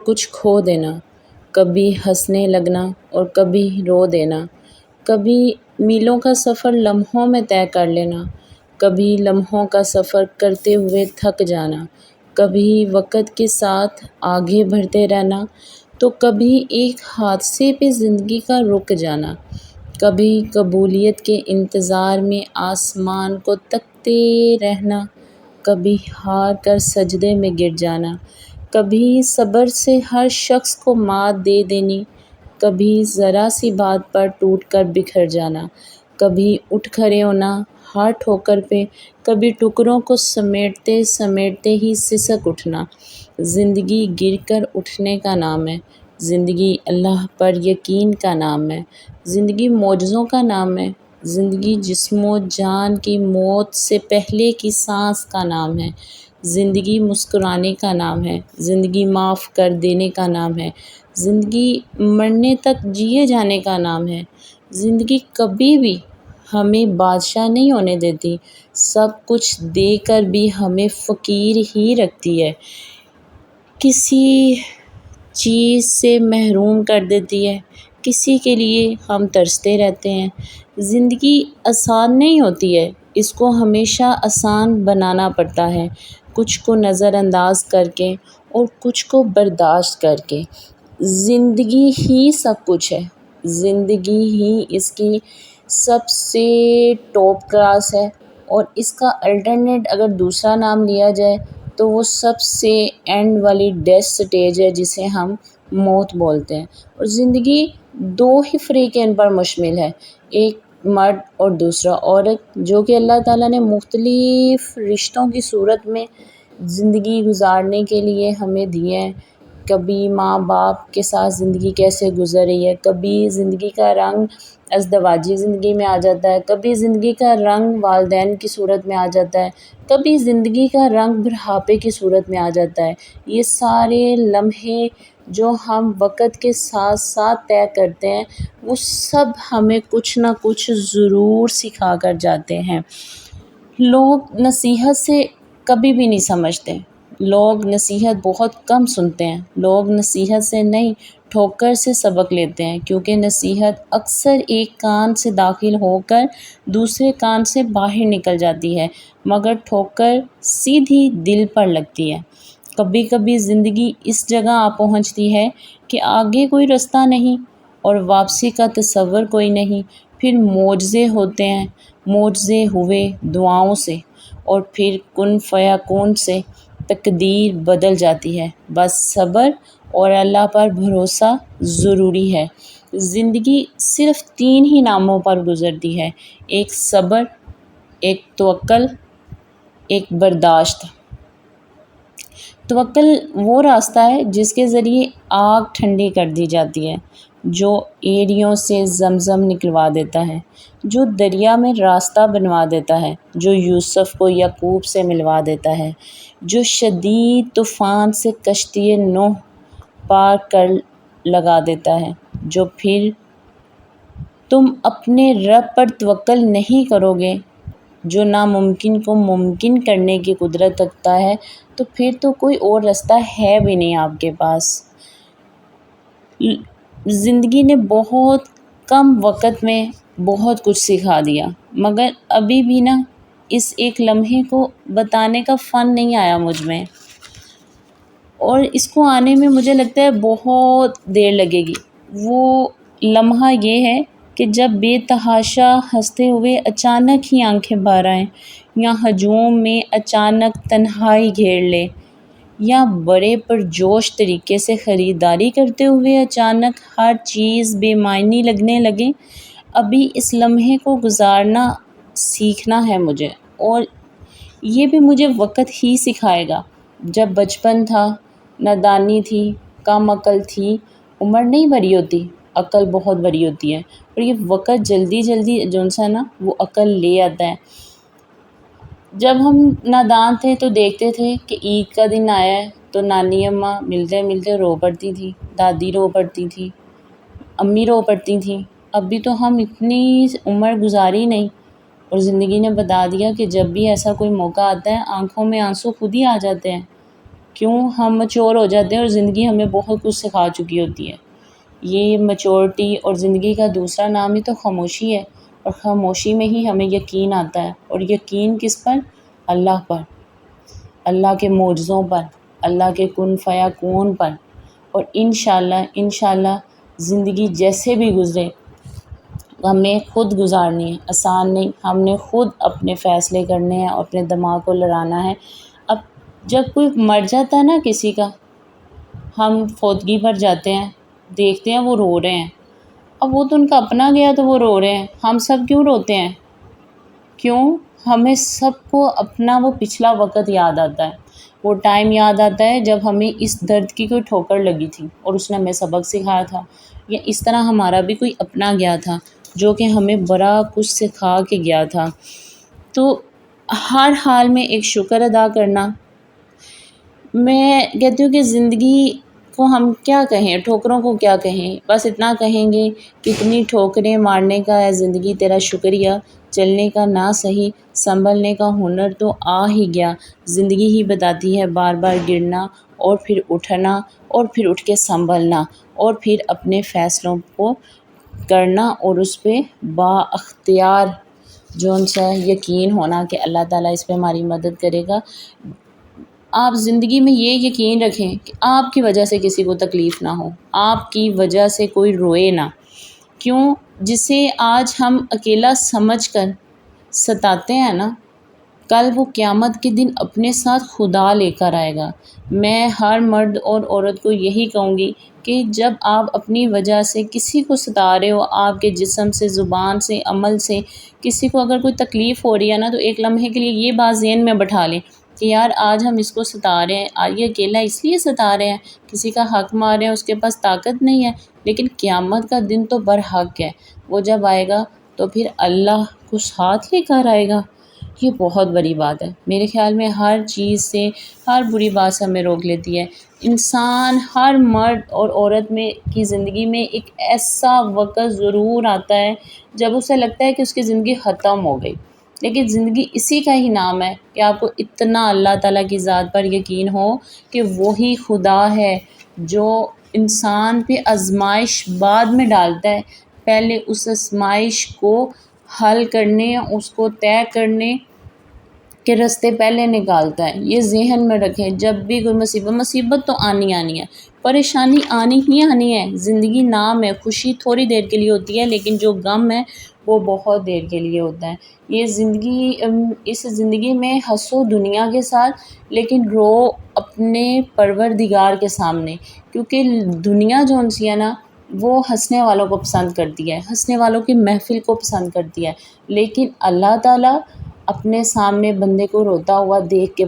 کچھ کھو دینا، کبھی ہنسنے لگنا اور کبھی رو دینا، کبھی میلوں کا سفر لمحوں میں طے کر لینا، کبھی لمحوں کا سفر کرتے ہوئے تھک جانا، کبھی وقت کے ساتھ آگے بڑھتے رہنا تو کبھی ایک حادثے پہ زندگی کا رک جانا، کبھی قبولیت کے انتظار میں آسمان کو تکتے رہنا، کبھی ہار کر سجدے میں گر جانا، کبھی صبر سے ہر شخص کو مات دے دینی، کبھی ذرا سی بات پر ٹوٹ کر بکھر جانا، کبھی اٹھ کھڑے ہونا ہر ٹھوکر پہ، کبھی ٹکڑوں کو سمیٹتے سمیٹتے ہی سسک اٹھنا۔ زندگی گر کر اٹھنے کا نام ہے، زندگی اللہ پر یقین کا نام ہے، زندگی معجزوں کا نام ہے، زندگی جسم و جان کی موت سے پہلے کی سانس کا نام ہے، زندگی مسکرانے کا نام ہے، زندگی معاف کر دینے کا نام ہے، زندگی مرنے تک جیے جانے کا نام ہے۔ زندگی کبھی بھی ہمیں بادشاہ نہیں ہونے دیتی، سب کچھ دے کر بھی ہمیں فقیر ہی رکھتی ہے، کسی چیز سے محروم کر دیتی ہے، کسی کے لیے ہم ترستے رہتے ہیں۔ زندگی آسان نہیں ہوتی ہے، اس کو ہمیشہ آسان بنانا پڑتا ہے، کچھ کو نظر انداز کر کے اور کچھ کو برداشت کر کے۔ زندگی ہی سب کچھ ہے، زندگی ہی اس کی سب سے ٹاپ کلاس ہے، اور اس کا الٹرنیٹ اگر دوسرا نام لیا جائے تو وہ سب سے اینڈ والی ڈیتھ سٹیج ہے جسے ہم موت بولتے ہیں۔ اور زندگی دو ہی فریقین پر مشتمل ہے، ایک مرد اور دوسرا عورت، جو کہ اللہ تعالیٰ نے مختلف رشتوں کی صورت میں زندگی گزارنے کے لیے ہمیں دیے ہیں۔ کبھی ماں باپ کے ساتھ زندگی کیسے گزر رہی ہے، کبھی زندگی کا رنگ ازدواجی زندگی میں آ جاتا ہے، کبھی زندگی کا رنگ والدین کی صورت میں آ جاتا ہے، کبھی زندگی کا رنگ بڑھاپے کی صورت میں آ جاتا ہے۔ یہ سارے لمحے جو ہم وقت کے ساتھ ساتھ طے کرتے ہیں وہ سب ہمیں کچھ نہ کچھ ضرور سکھا کر جاتے ہیں۔ لوگ نصیحت سے کبھی بھی نہیں سمجھتے، لوگ نصیحت بہت کم سنتے ہیں، لوگ نصیحت سے نہیں ٹھوکر سے سبق لیتے ہیں، کیونکہ نصیحت اکثر ایک کان سے داخل ہو کر دوسرے کان سے باہر نکل جاتی ہے، مگر ٹھوکر سیدھی دل پر لگتی ہے۔ کبھی کبھی زندگی اس جگہ آ پہنچتی ہے کہ آگے کوئی رستہ نہیں اور واپسی کا تصور کوئی نہیں، پھر معجزے ہوتے ہیں، معجزے ہوئے دعاؤں سے، اور پھر کن فیکون سے تقدیر بدل جاتی ہے۔ بس صبر اور اللہ پر بھروسہ ضروری ہے۔ زندگی صرف 3 ہی ناموں پر گزرتی ہے، ایک صبر، ایک توکل، ایک برداشت۔ توکل وہ راستہ ہے جس کے ذریعے آگ ٹھنڈی کر دی جاتی ہے، جو ایڑیوں سے زمزم نکلوا دیتا ہے، جو دریا میں راستہ بنوا دیتا ہے، جو یوسف کو یعقوب سے ملوا دیتا ہے، جو شدید طوفان سے کشتی نوح پار کر لگا دیتا ہے۔ جو پھر تم اپنے رب پر توکل نہیں کرو گے، جو ناممکن کو ممکن کرنے کی قدرت رکھتا ہے، تو پھر تو کوئی اور راستہ ہے بھی نہیں آپ کے پاس۔ زندگی نے بہت کم وقت میں بہت کچھ سکھا دیا، مگر ابھی بھی نا اس ایک لمحے کو بتانے کا فن نہیں آیا مجھ میں، اور اس کو آنے میں مجھے لگتا ہے بہت دیر لگے گی۔ وہ لمحہ یہ ہے کہ جب بے تحاشا ہنستے ہوئے اچانک ہی آنکھیں بھر آئیں، یا ہجوم میں اچانک تنہائی گھیر لے، یا بڑے پرجوش طریقے سے خریداری کرتے ہوئے اچانک ہر چیز بے معنی لگنے لگے۔ ابھی اس لمحے کو گزارنا سیکھنا ہے مجھے، اور یہ بھی مجھے وقت ہی سکھائے گا۔ جب بچپن تھا، نادانی تھی، کم عقل تھی، عمر نہیں بڑی ہوتی، عقل بہت بڑی ہوتی ہے، اور یہ وقت جلدی جلدی جو سا نا وہ عقل لے آتا ہے۔ جب ہم نادان تھے تو دیکھتے تھے کہ عید کا دن آیا ہے تو نانی اماں ملتے ملتے رو پڑتی تھی، دادی رو پڑتی تھی، امی رو پڑتی تھیں۔ ابھی تو ہم اتنی عمر گزاری نہیں، اور زندگی نے بتا دیا کہ جب بھی ایسا کوئی موقع آتا ہے آنکھوں میں آنسو خود ہی آ جاتے ہیں۔ کیوں ہم میچور ہو جاتے ہیں اور زندگی ہمیں بہت کچھ سکھا چکی ہوتی ہے۔ یہ میچورٹی اور زندگی کا دوسرا نام ہی تو خاموشی ہے، اور خاموشی میں ہی ہمیں یقین آتا ہے، اور یقین کس پر؟ اللہ پر، اللہ کے معجزوں پر، اللہ کے کن فیکون پر۔ اور انشاءاللہ زندگی جیسے بھی گزرے ہمیں خود گزارنی ہے، آسان نہیں، ہم نے خود اپنے فیصلے کرنے ہیں، اپنے دماغ کو لڑانا ہے۔ اب جب کوئی مر جاتا ہے نا کسی کا، ہم فوتگی پر جاتے ہیں، دیکھتے ہیں وہ رو رہے ہیں، اب وہ تو ان کا اپنا گیا تو وہ رو رہے ہیں، ہم سب کیوں روتے ہیں؟ کیوں؟ ہمیں سب کو اپنا وہ پچھلا وقت یاد آتا ہے، وہ ٹائم یاد آتا ہے جب ہمیں اس درد کی کوئی ٹھوکر لگی تھی اور اس نے ہمیں سبق سکھایا تھا، یا اس طرح ہمارا بھی کوئی اپنا گیا تھا جو کہ ہمیں بڑا کچھ سکھا کے گیا تھا۔ تو ہر حال میں ایک شکر ادا کرنا۔ میں کہتی ہوں کہ زندگی کو ہم کیا کہیں، ٹھوکروں کو کیا کہیں، بس اتنا کہیں گے کتنی ٹھوکریں مارنے کا ہے زندگی تیرا شکریہ، چلنے کا نہ صحیح سنبھلنے کا ہنر تو آ ہی گیا، زندگی ہی بتاتی ہے بار بار گرنا اور پھر اٹھنا اور پھر اٹھ کے سنبھلنا اور پھر اپنے فیصلوں کو کرنا اور اس پہ بااختیار جون سا یقین ہونا کہ اللہ تعالیٰ اس پہ ہماری مدد کرے گا۔ آپ زندگی میں یہ یقین رکھیں کہ آپ کی وجہ سے کسی کو تکلیف نہ ہو، آپ کی وجہ سے کوئی روئے نہ، کیوں؟ جسے آج ہم اکیلا سمجھ کر ستاتے ہیں نا، کل وہ قیامت کے دن اپنے ساتھ خدا لے کر آئے گا۔ میں ہر مرد اور عورت کو یہی کہوں گی کہ جب آپ اپنی وجہ سے کسی کو ستا رہے ہو، آپ کے جسم سے، زبان سے، عمل سے کسی کو اگر کوئی تکلیف ہو رہی ہے نا، تو ایک لمحے کے لیے یہ بات ذہن میں بٹھا لیں کہ یار آج ہم اس کو ستا رہے ہیں، آج یہ اکیلا اس لیے ستا رہے ہیں، کسی کا حق مار رہے ہیں، اس کے پاس طاقت نہیں ہے، لیکن قیامت کا دن تو برحق ہے، وہ جب آئے گا تو پھر اللہ کو ساتھ لے کر آئے گا۔ یہ بہت بڑی بات ہے، میرے خیال میں ہر چیز سے، ہر بری بات سے ہمیں روک لیتی ہے۔ انسان، ہر مرد اور عورت میں کی زندگی میں ایک ایسا وقت ضرور آتا ہے جب اسے لگتا ہے کہ اس کی زندگی ختم ہو گئی، لیکن زندگی اسی کا ہی نام ہے کہ آپ کو اتنا اللہ تعالیٰ کی ذات پر یقین ہو کہ وہی خدا ہے جو انسان پہ آزمائش بعد میں ڈالتا ہے، پہلے اس آزمائش کو حل کرنے، اس کو طے کرنے کے راستے پہلے نکالتا ہے۔ یہ ذہن میں رکھیں، جب بھی کوئی مصیبت تو آنی ہے، پریشانی آنی ہی آنی ہے، زندگی نام ہے، خوشی تھوڑی دیر کے لیے ہوتی ہے لیکن جو غم ہے وہ بہت دیر کے لیے ہوتا ہے۔ یہ زندگی، اس زندگی میں ہنسو دنیا کے ساتھ لیکن رو اپنے پروردگار کے سامنے، کیونکہ دنیا جو سی ہے نا وہ ہنسنے والوں کو پسند کرتی ہے، ہنسنے والوں کی محفل کو پسند کرتی ہے، لیکن اللہ تعالیٰ اپنے سامنے بندے کو روتا ہوا دیکھ کے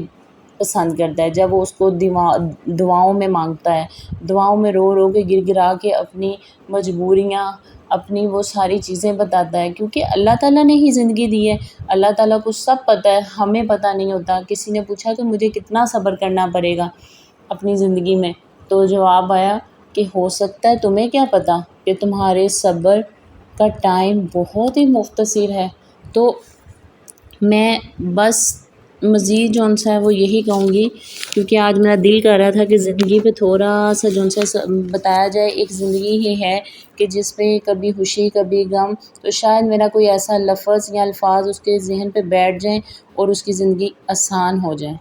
پسند کرتا ہے، جب وہ اس کو دعاؤں میں مانگتا ہے، دعاؤں میں رو رو کے گر گرا کے اپنی مجبوریاں، اپنی وہ ساری چیزیں بتاتا ہے، کیونکہ اللہ تعالیٰ نے ہی زندگی دی ہے، اللہ تعالیٰ کو سب پتہ ہے، ہمیں پتہ نہیں ہوتا۔ کسی نے پوچھا کہ مجھے کتنا صبر کرنا پڑے گا اپنی زندگی میں، تو جواب آیا کہ ہو سکتا ہے تمہیں کیا پتہ کہ تمہارے صبر کا ٹائم بہت ہی مختصر ہے۔ تو میں بس مزید جون سا ہے وہ یہی کہوں گی، کیونکہ آج میرا دل کر رہا تھا کہ زندگی پہ تھوڑا سا جون سا بتایا جائے، ایک زندگی ہی ہے کہ جس پہ کبھی خوشی کبھی غم، تو شاید میرا کوئی ایسا لفظ یا الفاظ اس کے ذہن پہ بیٹھ جائیں اور اس کی زندگی آسان ہو جائے۔